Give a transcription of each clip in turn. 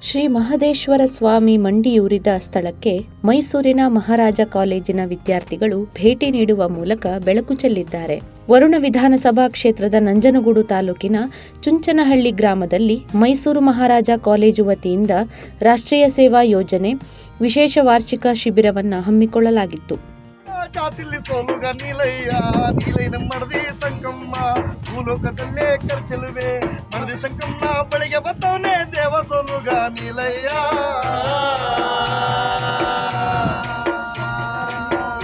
ಶ್ರೀ ಮಹದೇಶ್ವರ ಸ್ವಾಮಿ ಮಂಡಿಯೂರಿದ ಸ್ಥಳಕ್ಕೆ ಮೈಸೂರಿನ ಮಹಾರಾಜ ಕಾಲೇಜಿನ ವಿದ್ಯಾರ್ಥಿಗಳು ಭೇಟಿ ನೀಡುವ ಮೂಲಕ ಬೆಳಕು ಚೆಲ್ಲಿದ್ದಾರೆ. ವರುಣ ವಿಧಾನಸಭಾ ಕ್ಷೇತ್ರದ ನಂಜನಗೂಡು ತಾಲೂಕಿನ ಚುಂಚನಹಳ್ಳಿ ಗ್ರಾಮದಲ್ಲಿ ಮೈಸೂರು ಮಹಾರಾಜ ಕಾಲೇಜು ವತಿಯಿಂದ ರಾಷ್ಟ್ರೀಯ ಸೇವಾ ಯೋಜನೆ ವಿಶೇಷ ವಾರ್ಷಿಕ ಶಿಬಿರವನ್ನು ಹಮ್ಮಿಕೊಳ್ಳಲಾಗಿತ್ತು. ಜಾತಿಲಿ ಸೋಲುಗ ನೀಲಯ್ಯ ನೀಲೈನ ಮಡದಿ ಸಂಕಮ್ಮ ಭೂಲೋಕದಲ್ಲೇ ಕರ್ಚಲುವೆ ಮಡದಿ ಸಂಕಮ್ಮ ಬಳಿಗೆ ಬತ್ತವನೇ ದೇವ ಸೋಲುಗ ನೀಲಯ್ಯ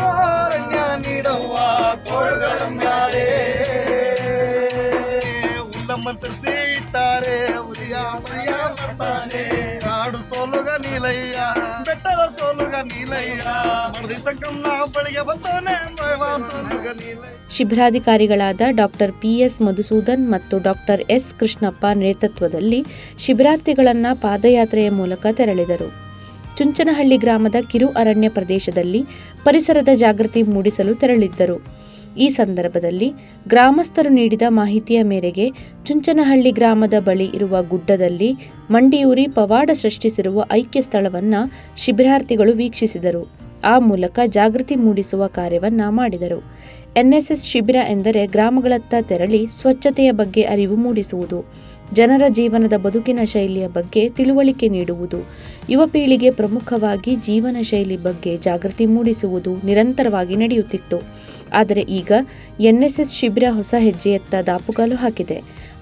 ಅರಣ್ಯ ನೀಡವ್ವ ತೋಳುಗಳ ಮ್ಯಾಲೆ ಉಲ್ಲಮ್ಮಂತರಿಸಿ ಇಟ್ಟಾರೆ ಉರಿಯ ಮರಿಯ ಬರ್ತಾನೆ ನಾಡು ಸೋಲುಗ ನೀಲಯ್ಯ ಬೆಟ್ಟದ ಸೋಲುಗ ನೀಲಯ್ಯ ಮಡದಿ ಸಂಕಮ್ಮ ಬಳಿಗೆ ಬತ್ತವನೇ ಸೋಲುಗ ನೀಲಯ್ಯ. ಶಿಬಿರಾಧಿಕಾರಿಗಳಾದ ಡಾಕ್ಟರ್ ಪಿಎಸ್ ಮಧುಸೂದನ್ ಮತ್ತು ಡಾಕ್ಟರ್ ಎಸ್ ಕೃಷ್ಣಪ್ಪ ನೇತೃತ್ವದಲ್ಲಿ ಶಿಬಿರಾರ್ಥಿಗಳನ್ನು ಪಾದಯಾತ್ರೆಯ ಮೂಲಕ ತೆರಳಿದರು. ಚುಂಚನಹಳ್ಳಿ ಗ್ರಾಮದ ಕಿರು ಅರಣ್ಯ ಪ್ರದೇಶದಲ್ಲಿ ಪರಿಸರದ ಜಾಗೃತಿ ಮೂಡಿಸಲು ತೆರಳಿದ್ದರು. ಈ ಸಂದರ್ಭದಲ್ಲಿ ಗ್ರಾಮಸ್ಥರು ನೀಡಿದ ಮಾಹಿತಿಯ ಮೇರೆಗೆ ಚುಂಚನಹಳ್ಳಿ ಗ್ರಾಮದ ಬಳಿ ಇರುವ ಗುಡ್ಡದಲ್ಲಿ ಮಂಡಿಯೂರಿ ಪವಾಡ ಸೃಷ್ಟಿಸಿರುವ ಐಕ್ಯ ಸ್ಥಳವನ್ನು ಶಿಬಿರಾರ್ಥಿಗಳು ವೀಕ್ಷಿಸಿದರು. ಆ ಮೂಲಕ ಜಾಗೃತಿ ಮೂಡಿಸುವ ಕಾರ್ಯವನ್ನು ಮಾಡಿದರು. ಎನ್ಎಸ್ಎಸ್ ಶಿಬಿರ ಎಂದರೆ ಗ್ರಾಮಗಳತ್ತ ತೆರಳಿ ಸ್ವಚ್ಛತೆಯ ಬಗ್ಗೆ ಅರಿವು ಮೂಡಿಸುವುದು, ಜನರ ಜೀವನದ ಬದುಕಿನ ಶೈಲಿಯ ಬಗ್ಗೆ ತಿಳುವಳಿಕೆ ನೀಡುವುದು, ಯುವ ಪೀಳಿಗೆ ಪ್ರಮುಖವಾಗಿ ಜೀವನ ಶೈಲಿ ಬಗ್ಗೆ ಜಾಗೃತಿ ಮೂಡಿಸುವುದು ನಿರಂತರವಾಗಿ ನಡೆಯುತ್ತಿತ್ತು. ಆದರೆ ಈಗ ಎನ್ಎಸ್ಎಸ್ ಶಿಬಿರ ಹೊಸ ಹೆಜ್ಜೆಯತ್ತ ದಾಪುಗಾಲು ಹಾಕಿದೆ.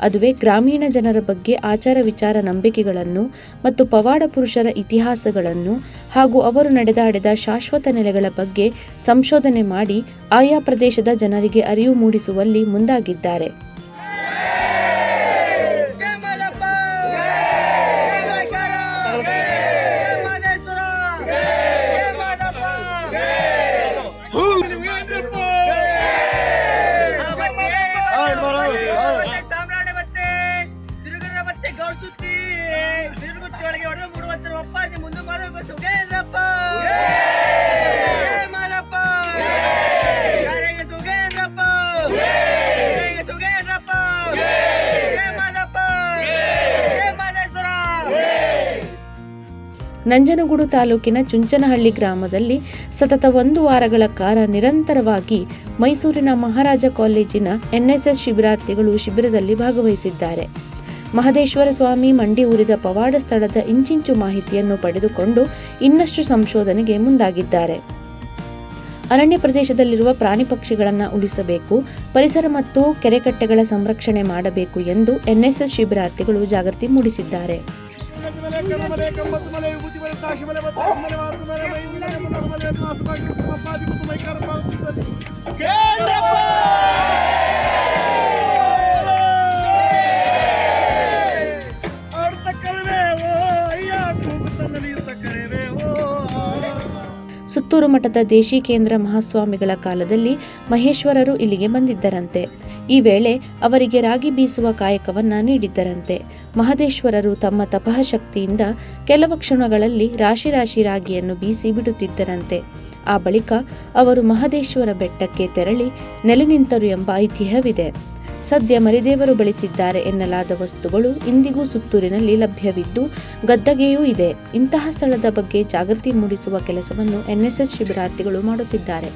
ಅದುವೇ ಗ್ರಾಮೀಣ ಜನರ ಬಗ್ಗೆ ಆಚಾರ ವಿಚಾರ ನಂಬಿಕೆಗಳನ್ನು ಮತ್ತು ಪವಾಡ ಪುರುಷರ ಇತಿಹಾಸಗಳನ್ನು ಹಾಗೂ ಅವರು ನಡೆದಾಡಿದ ಶಾಶ್ವತ ನೆಲೆಗಳ ಬಗ್ಗೆ ಸಂಶೋಧನೆ ಮಾಡಿ ಆಯಾ ಪ್ರದೇಶದ ಜನರಿಗೆ ಅರಿವು ಮೂಡಿಸುವಲ್ಲಿ ಮುಂದಾಗಿದ್ದಾರೆ. ನಂಜನಗೂಡು ತಾಲೂಕಿನ ಚುಂಚನಹಳ್ಳಿ ಗ್ರಾಮದಲ್ಲಿ ಸತತ 1 ವಾರಗಳ ಕಾಲ ನಿರಂತರವಾಗಿ ಮೈಸೂರಿನ ಮಹಾರಾಜ ಕಾಲೇಜಿನ ಎನ್ಎಸ್ಎಸ್ ಶಿಬಿರಾರ್ಥಿಗಳು ಶಿಬಿರದಲ್ಲಿ ಭಾಗವಹಿಸಿದ್ದಾರೆ. ಮಹದೇಶ್ವರ ಸ್ವಾಮಿ ಮಂಡಿಯೂರಿದ ಪವಾಡ ಸ್ಥಳದ ಇಂಚಿಂಚು ಮಾಹಿತಿಯನ್ನು ಪಡೆದುಕೊಂಡು ಇನ್ನಷ್ಟು ಸಂಶೋಧನೆಗೆ ಮುಂದಾಗಿದ್ದಾರೆ. ಅರಣ್ಯ ಪ್ರದೇಶದಲ್ಲಿರುವ ಪ್ರಾಣಿ ಪಕ್ಷಿಗಳನ್ನು ಉಳಿಸಬೇಕು, ಪರಿಸರ ಮತ್ತು ಕೆರೆಕಟ್ಟೆಗಳ ಸಂರಕ್ಷಣೆ ಮಾಡಬೇಕು ಎಂದು ಎನ್ಎಸ್ಎಸ್ ಶಿಬಿರಾರ್ಥಿಗಳು ಜಾಗೃತಿ ಮೂಡಿಸಿದ್ದಾರೆ. ಸುತ್ತೂರು ಮಠದ ದೇಶಿ ಕೇಂದ್ರ ಮಹಾಸ್ವಾಮಿಗಳ ಕಾಲದಲ್ಲಿ ಮಹೇಶ್ವರರು ಇಲ್ಲಿಗೆ ಬಂದಿದ್ದರಂತೆ. ಈ ವೇಳೆ ಅವರಿಗೆ ರಾಗಿ ಬೀಸುವ ಕಾಯಕವನ್ನ ನೀಡಿದ್ದರಂತೆ. ಮಹದೇಶ್ವರರು ತಮ್ಮ ತಪಃಶಕ್ತಿಯಿಂದ ಕೆಲವು ಕ್ಷಣಗಳಲ್ಲಿ ರಾಶಿ ರಾಶಿ ರಾಗಿಯನ್ನು ಬೀಸಿ ಬಿಡುತ್ತಿದ್ದರಂತೆ. ಆ ಬಳಿಕ ಅವರು ಮಹದೇಶ್ವರ ಬೆಟ್ಟಕ್ಕೆ ತೆರಳಿ ನೆಲೆ ನಿಂತರು ಎಂಬ ಐತಿಹ್ಯವಿದೆ. ಸದ್ಯ ಮರಿದೇವರು ಬಳಸಿದ್ದಾರೆ ಎನ್ನಲಾದ ವಸ್ತುಗಳು ಇಂದಿಗೂ ಸುತ್ತೂರಿನಲ್ಲಿ ಲಭ್ಯವಿದ್ದು ಗದ್ದಗೆಯೂ ಇದೆ. ಇಂತಹ ಸ್ಥಳದ ಬಗ್ಗೆ ಜಾಗೃತಿ ಮೂಡಿಸುವ ಕೆಲಸವನ್ನು ಎನ್ಎಸ್ಎಸ್ ಶಿಬಿರಾರ್ಥಿಗಳು ಮಾಡುತ್ತಿದ್ದಾರೆ.